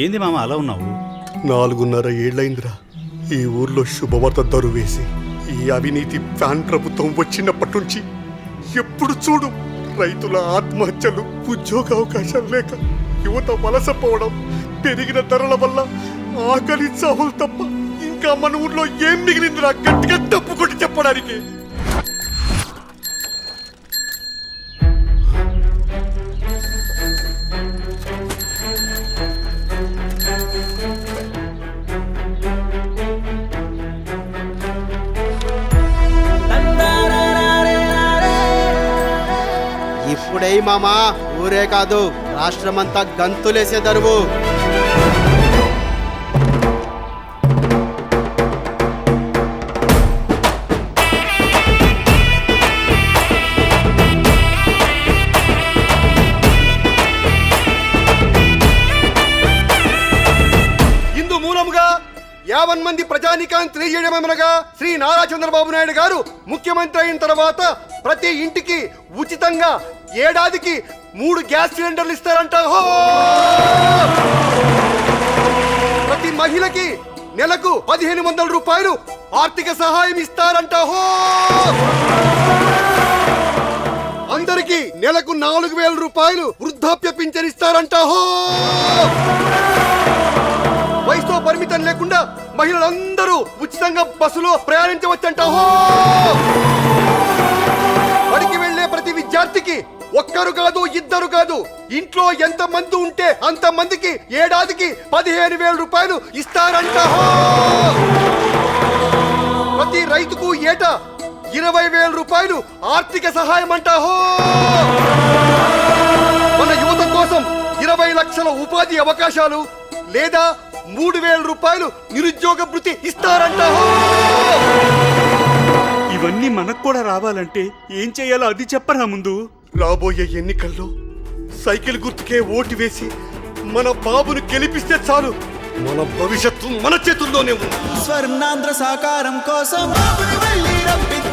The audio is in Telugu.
ఏంది మామ అలా ఉన్నావు? 4.5 ఏళ్ళైందిరా ఈ ఊర్లో శుభవార్త దరువేసి. ఈ అవినీతి ఫ్యాన్ ప్రభుత్వం వచ్చినప్పటి నుంచి ఎప్పుడు చూడు రైతుల ఆత్మహత్యలు, ఉద్యోగ అవకాశాలు లేక యువత వలసపోవడం, పెరిగిన ధరల వల్ల ఆకలి చావులు తప్ప ఇంకా మన ఊర్లో ఏం మిగిలిందిరా గట్టిగా తప్పు కొట్టి చెప్పడానికి. ఇప్పుడే మామా, ఊరే కాదు రాష్ట్రమంతా గంతులేసే దరువు. ఇందు మూలముగా 50 మంది ప్రజానికాన్ని తెలియజేయడమనగా శ్రీ నారా చంద్రబాబు నాయుడు గారు ముఖ్యమంత్రి అయిన తర్వాత ప్రతి ఇంటికి ఉచితంగా ఏడాదికి 3 గ్యాస్ సిలిండర్లు ఇస్తారంట. ప్రతి మహిళకి నెలకు 1500 రూపాయలు ఆర్థిక సహాయం ఇస్తారంట. అందరికి నెలకు 4000 రూపాయలు వృద్ధాప్య పింఛన్ ఇస్తారంట. వయసుతో పరిమితం లేకుండా మహిళలందరూ ఉచితంగా బస్సులో ప్రయాణించవచ్చంట. బడికి వెళ్లే ప్రతి విద్యార్థికి ఒక్కరు కాదు, ఇద్దరు కాదు, ఇంట్లో ఎంత మంది ఉంటే అంత మందికి ఏడాదికి 15,000 రూపాయలు ఇస్తారంట. ప్రతి రైతుకు ఏటా 20,000 రూపాయలు ఆర్థిక సహాయం అంట. మన యువత కోసం 20 లక్షల ఉపాధి అవకాశాలు లేదా 3,000 రూపాయలు నిరుద్యోగ భృతి ఇస్తారంట. ఇవన్నీ మనకు కూడా రావాలంటే ఏం చేయాలో అది చెప్పరా ముందు. రాబోయే ఎన్నికల్లో సైకిల్ గుర్తుకే ఓటు వేసి మన బాబును గెలిపిస్తే చాలు. మన భవిష్యత్తు మన చేతుల్లోనే ఉంది. స్వర్ణాంధ్ర సాకారం కోసం బాబుని వెళ్ళి రప్పించు.